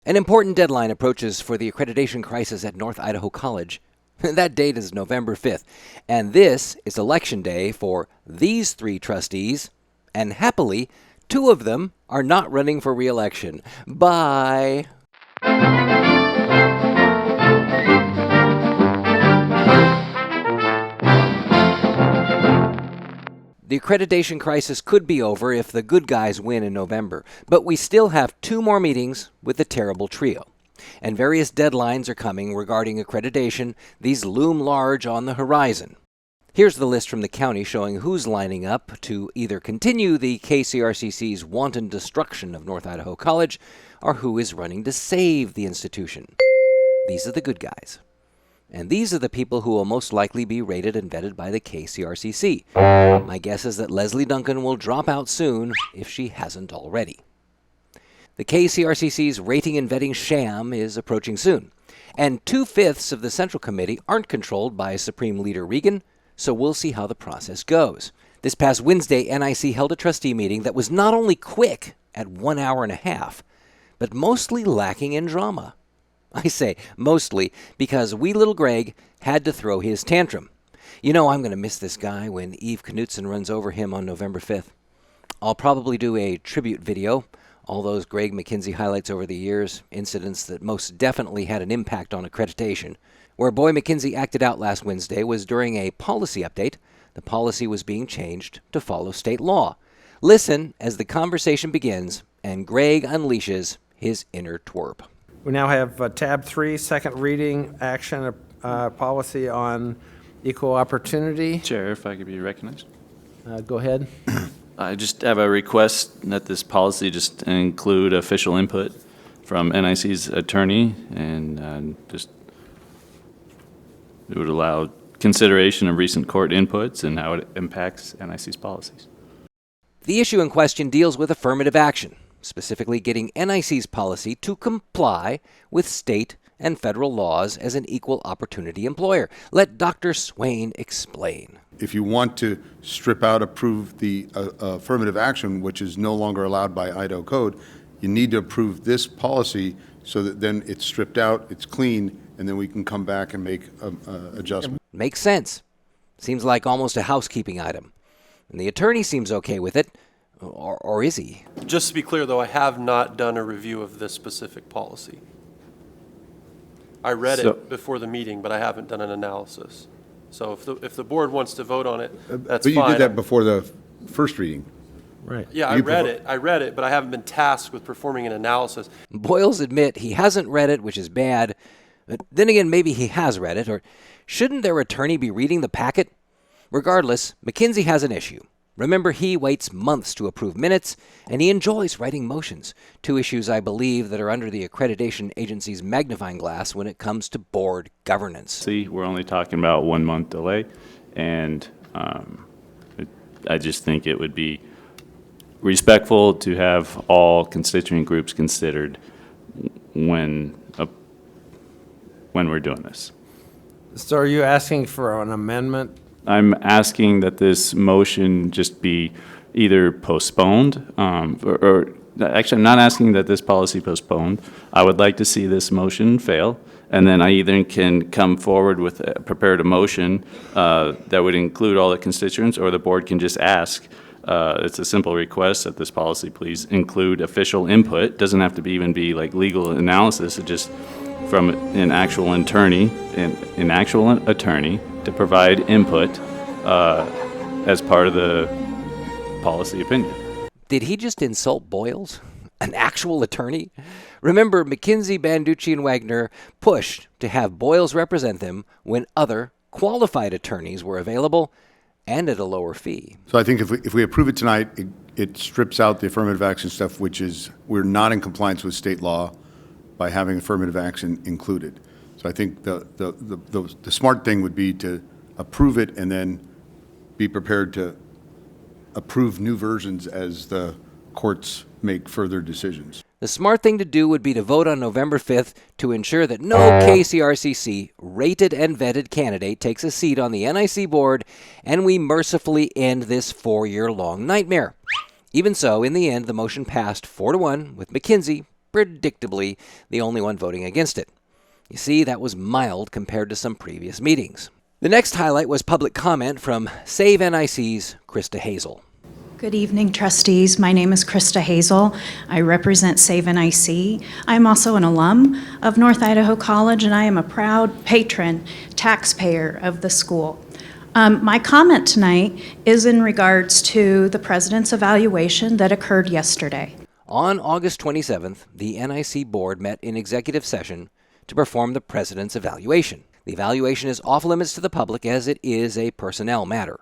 An important deadline approaches for the accreditation crisis at North Idaho College. That date is November 5th, and this is election day for these three trustees, and happily, two of them are not running for re-election. Bye! The accreditation crisis could be over if the good guys win in November, but we still have two more meetings with the terrible trio. And various deadlines are coming regarding accreditation. These loom large on the horizon. Here's the list from the county showing who's lining up to either continue the KCRCC's wanton destruction of North Idaho College or who is running to save the institution. These are the good guys. And these are the people who will most likely be rated and vetted by the KCRCC. My guess is that Leslie Duncan will drop out soon if she hasn't already. The KCRCC's rating and vetting sham is approaching soon. And 2/5 of the Central Committee aren't controlled by Supreme Leader Regan, so we'll see how the process goes. This past Wednesday, NIC held a trustee meeting that was not only quick at 1 hour and a half, but mostly lacking in drama. I say mostly because wee little Greg had to throw his tantrum. You know I'm going to miss this guy when Eve Knutson runs over him on November 5th. I'll probably do a tribute video, all those Greg McKenzie highlights over the years, incidents that most definitely had an impact on accreditation. Where Boy McKenzie acted out last Wednesday was during a policy update. The policy was being changed to follow state law. Listen as the conversation begins and Greg unleashes his inner twerp. We now have tab 3, second reading, action policy on equal opportunity. Chair, if I could be recognized. Go ahead. I just have a request that this policy just include official input from NIC's attorney, and just it would allow consideration of recent court inputs and how it impacts NIC's policies. The issue in question deals with affirmative action, specifically getting NIC's policy to comply with state and federal laws as an equal opportunity employer. Let Dr. Swain explain. If you want to strip out, approve the affirmative action, which is no longer allowed by Idaho code, you need to approve this policy so that then it's stripped out, it's clean, and then we can come back and make adjustments. Makes sense. Seems like almost a housekeeping item. And the attorney seems okay with it. Or is he? Just to be clear, though, I have not done a review of this specific policy. I read it before the meeting, but I haven't done an analysis. So if the board wants to vote on it, that's fine. But you did that before the first reading. Right. Yeah, I read it, but I haven't been tasked with performing an analysis. Boyles admit he hasn't read it, which is bad. But then again, maybe he has read it, or shouldn't their attorney be reading the packet? Regardless, McKenzie has an issue. Remember, he waits months to approve minutes, and he enjoys writing motions, two issues I believe that are under the accreditation agency's magnifying glass when it comes to board governance. See, we're only talking about 1 month delay, and I just think it would be respectful to have all constituent groups considered when we're doing this. So are you asking for an amendment? I'm asking that this motion just be either postponed, or actually I'm not asking that this policy postponed. I would like to see this motion fail, and then I either can come forward with prepared a motion that would include all the constituents, or the board can just ask. It's a simple request that this policy please include official input. Doesn't have to even be like legal analysis. It just from an actual attorney, to provide input as part of the policy opinion. Did he just insult Boyles? An actual attorney? Remember, McKenzie, Banducci, and Wagner pushed to have Boyles represent them when other qualified attorneys were available and at a lower fee. So I think if we approve it tonight, it strips out the affirmative action stuff, which is we're not in compliance with state law by having affirmative action included. So I think the smart thing would be to approve it and then be prepared to approve new versions as the courts make further decisions. The smart thing to do would be to vote on November 5th to ensure that no KCRCC rated and vetted candidate takes a seat on the NIC board, and we mercifully end this 4-year-long nightmare. Even so, in the end, the motion passed 4-1 with McKenzie, predictably the only one voting against it. You see, that was mild compared to some previous meetings. The next highlight was public comment from Save NIC's Krista Hazel. Good evening, trustees. My name is Krista Hazel. I represent Save NIC. I am also an alum of North Idaho College, and I am a proud patron, taxpayer of the school. My comment tonight is in regards to the president's evaluation that occurred yesterday. On August 27th, the NIC board met in executive session to perform the president's evaluation. The evaluation is off limits to the public as it is a personnel matter.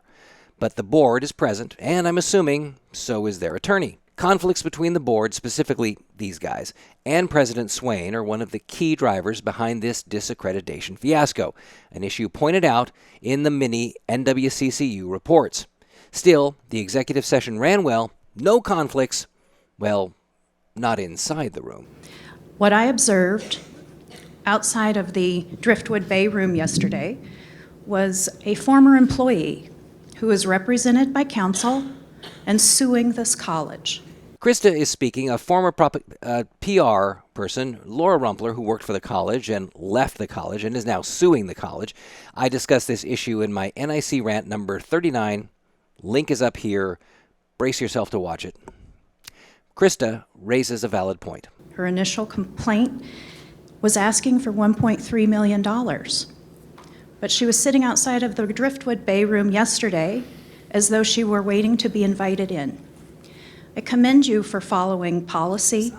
But the board is present, and I'm assuming so is their attorney. Conflicts between the board, specifically these guys, and President Swain are one of the key drivers behind this disaccreditation fiasco, an issue pointed out in the mini NWCCU reports. Still, the executive session ran well, no conflicts, well, not inside the room. What I observed outside of the Driftwood Bay room yesterday was a former employee who is represented by counsel and suing this college. Krista is speaking of former PR person, Laura Rumpler, who worked for the college and left the college and is now suing the college. I discussed this issue in my NIC rant number 39. Link is up here. Brace yourself to watch it. Krista raises a valid point. Her initial complaint was asking for $1.3 million. But she was sitting outside of the Driftwood Bay room yesterday as though she were waiting to be invited in. I commend you for following policy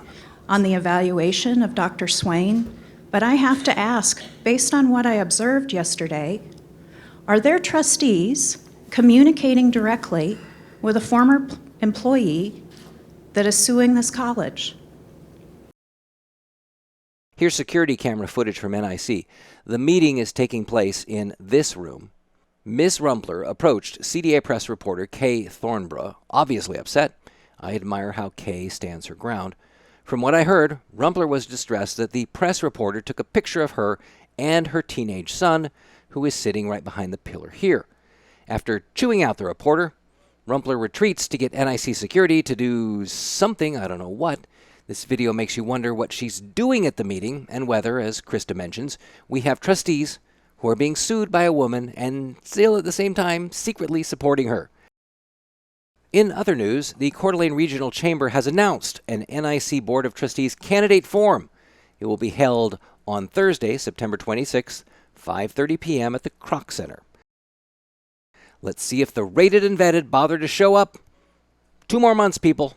on the evaluation of Dr. Swain, but I have to ask, based on what I observed yesterday, are there trustees communicating directly with a former employee that is suing this college? Here's security camera footage from NIC. The meeting is taking place in this room. Ms. Rumpler approached CDA press reporter Kay Thornborough, obviously upset. I admire how Kay stands her ground. From what I heard, Rumpler was distressed that the press reporter took a picture of her and her teenage son, who is sitting right behind the pillar here. After chewing out the reporter, Rumpler retreats to get NIC security to do something, I don't know what. This video makes you wonder what she's doing at the meeting and whether, as Krista mentions, we have trustees who are being sued by a woman and still at the same time secretly supporting her. In other news, the Coeur d'Alene Regional Chamber has announced an NIC Board of Trustees candidate forum. It will be held on Thursday, September 26th, 5:30 p.m. at the Kroc Center. Let's see if the rated and vetted bother to show up. 2 more months, people.